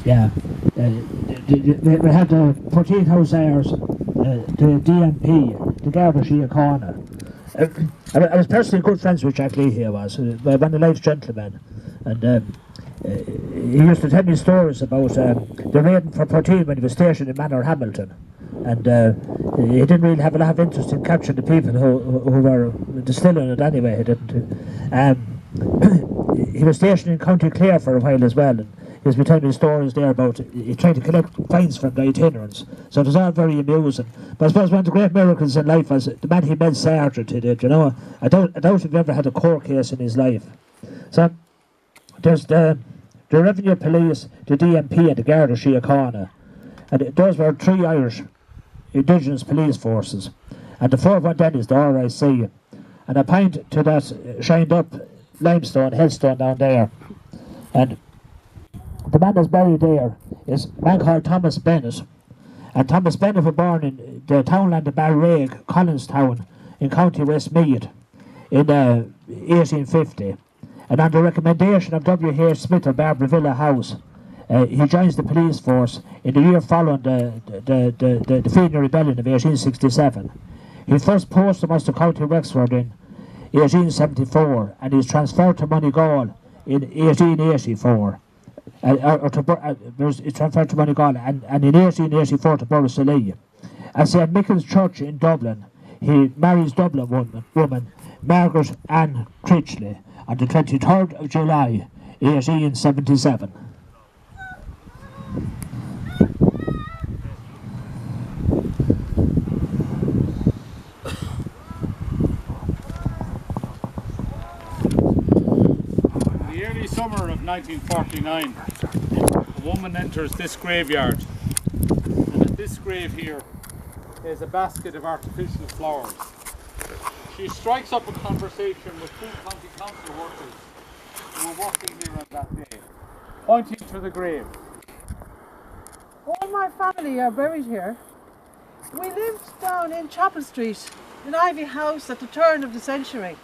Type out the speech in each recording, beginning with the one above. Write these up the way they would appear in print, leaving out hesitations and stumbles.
Yeah. We had the 14 house hours, the DMP, the Garda Síochána. I was personally good friends with Jack Leahy, I was, one of life's gentlemen. And he used to tell me stories about the raiding for 14 when he was stationed in Manor Hamilton. And he didn't really have a lot of interest in capturing the people who were distilling it anyway, he didn't. He was stationed in County Clare for a while as well, and he was telling me stories there about he tried to collect fines from the itinerants. So it was all very amusing. But I suppose one of the great miracles in life was the man he made sergeant, he did, you know. I doubt if he ever had a court case in his life. So there's the Revenue Police, the DMP and the Garda Síochána. And those were 3 Irish Indigenous police forces. And the fourth one then is the R.I.C. And I point to that shined up limestone, headstone down there. And the man that's buried there is a man called Thomas Bennett. And Thomas Bennett was born in the townland of Balraig, Collinstown, in County Westmeath in 1850. And on the recommendation of W.H. Smith of Barbara Villa House, he joins the police force in the year following the Fenian Rebellion of 1867. His first post was to County Wexford in 1874, and he was transferred to Moneygall in 1884. He transferred to Moneygall, and in 1884 to Borrisoleigh. At St. Michael's Church in Dublin, he marries Dublin woman Margaret Ann Critchley on the 23rd of July, 1877. Summer of 1949, a woman enters this graveyard, and at this grave here is a basket of artificial flowers. She strikes up a conversation with 2 county council workers who were working here on that day, pointing to the grave. All my family are buried here. We lived down in Chapel Street, in Ivy House at the turn of the century.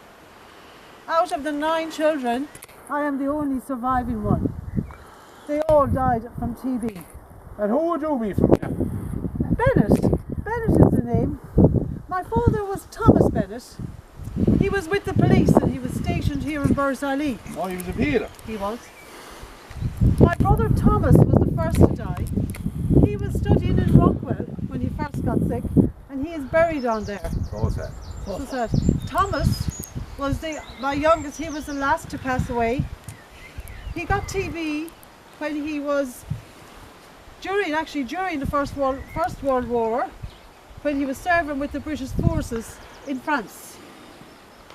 Out of the 9 children, I am the only surviving one. They all died from TB. And who would you be from here? Bennett. Bennett is the name. My father was Thomas Bennett. He was with the police and he was stationed here in Borrisoleigh. Oh, he was a peeler. He was. My brother Thomas was the first to die. He was studying in Rockwell when he first got sick, and he is buried on there. So sad. So sad. Thomas was my youngest. He was the last to pass away. He got TB when he was during the First World War, when he was serving with the British forces in France.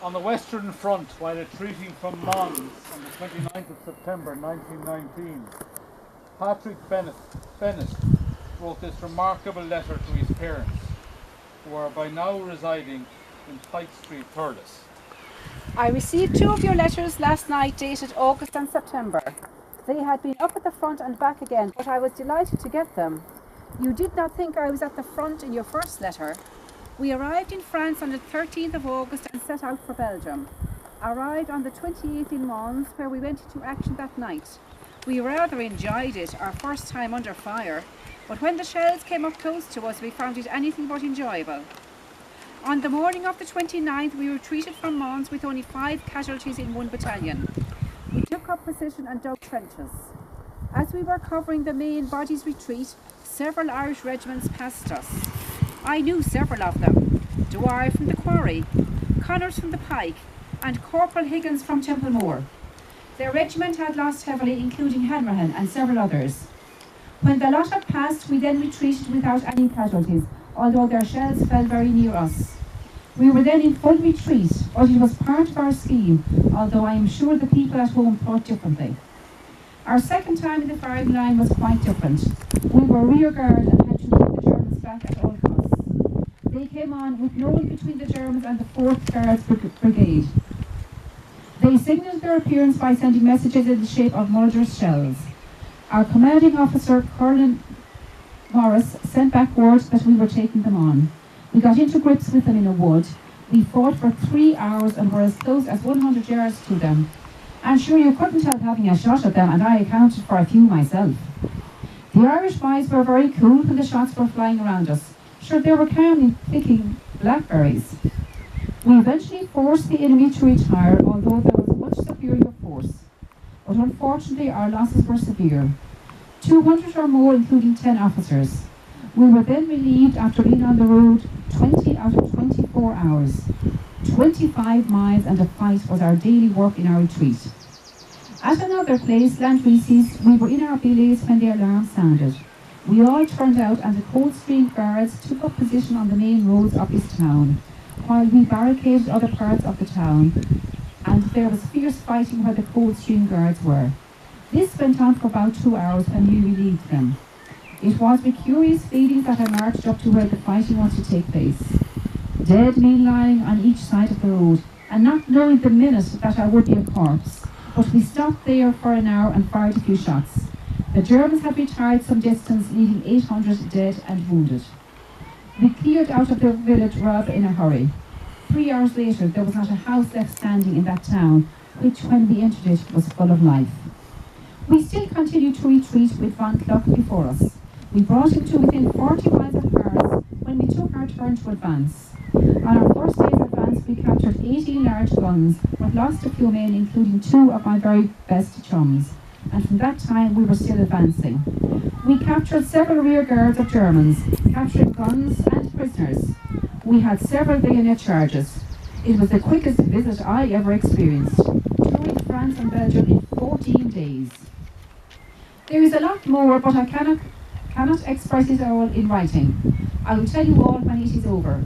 On the Western Front, while retreating from Mons on the 29th of September 1919, Patrick Bennett wrote this remarkable letter to his parents, who are by now residing in Pike Street, Thurles. I received 2 of your letters last night dated August and September. They had been up at the front and back again, but I was delighted to get them. You did not think I was at the front in your first letter. We arrived in France on the 13th of August and set out for Belgium. Arrived on the 28th in Mons, where we went into action that night. We rather enjoyed it, our first time under fire, but when the shells came up close to us, we found it anything but enjoyable. On the morning of the 29th, we retreated from Mons with only 5 casualties in 1 battalion. We took up position and dug trenches. As we were covering the main body's retreat, several Irish regiments passed us. I knew several of them: Dwyer from the Quarry, Connors from the Pike, and Corporal Higgins from Templemore. Their regiment had lost heavily, including Hanrahan and several others. When the lot had passed, we then retreated without any casualties, although their shells fell very near us. We were then in full retreat, but it was part of our scheme, although I am sure the people at home thought differently. Our second time in the firing line was quite different. We were rear guard and had to keep the Germans back at all costs. They came on with no one between the Germans and the 4th Guards Brigade. They signalled their appearance by sending messages in the shape of Mulder's shells. Our commanding officer, Colonel Morris, sent back word that we were taking them on. We got into grips with them in a wood. We fought for 3 hours and were as close as 100 yards to them. I'm sure you couldn't help having a shot at them, and I accounted for a few myself. The Irish boys were very cool when the shots were flying around us. Sure, they were calmly picking blackberries. We eventually forced the enemy to retire, although there was much superior force. But unfortunately, our losses were severe. 200 or more, including 10 officers. We were then relieved after being on the road 20 out of 24 hours. 25 miles and a fight was our daily work in our retreat. At another place, R.I.C, we were in our billets when the alarm sounded. We all turned out and the Coldstream Guards took up position on the main roads of this town, while we barricaded other parts of the town, and there was fierce fighting where the Coldstream Guards were. This went on for about 2 hours when we relieved them. It was with curious feelings that I marched up to where the fighting was to take place. Dead men lying on each side of the road, and not knowing the minute that I would be a corpse. But we stopped there for an hour and fired a few shots. The Germans had retired some distance, leaving 800 dead and wounded. We cleared out of the village rather in a hurry. 3 hours later, there was not a house left standing in that town, which when we entered it was full of life. We still continued to retreat with Von Kluck before us. We brought him to within 40 miles of Paris when we took our turn to advance. On our first day's advance, we captured 18 large guns, but lost a few men, including 2 of my very best chums. And from that time, we were still advancing. We captured several rear guards of Germans, capturing guns and prisoners. We had several bayonet charges. It was the quickest visit I ever experienced, touring France and Belgium in 14 days. There is a lot more, but I cannot express it all in writing. I will tell you all when it is over.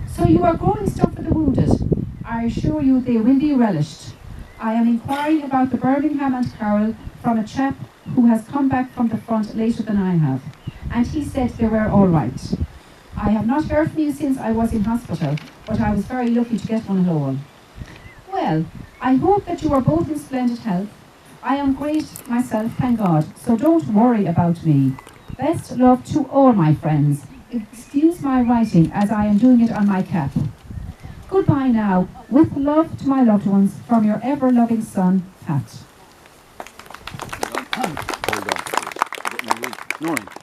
So you are growing stuff for the wounded. I assure you they will be relished. I am inquiring about the Birmingham and Carroll from a chap who has come back from the front later than I have, and he said they were all right. I have not heard from you since I was in hospital, but I was very lucky to get one at all. Well, I hope that you are both in splendid health. I am great myself, thank God, so don't worry about me. Best love to all my friends. Excuse my writing as I am doing it on my cap. Goodbye now, with love to my loved ones, from your ever-loving son, Pat. Hold on. Noreen.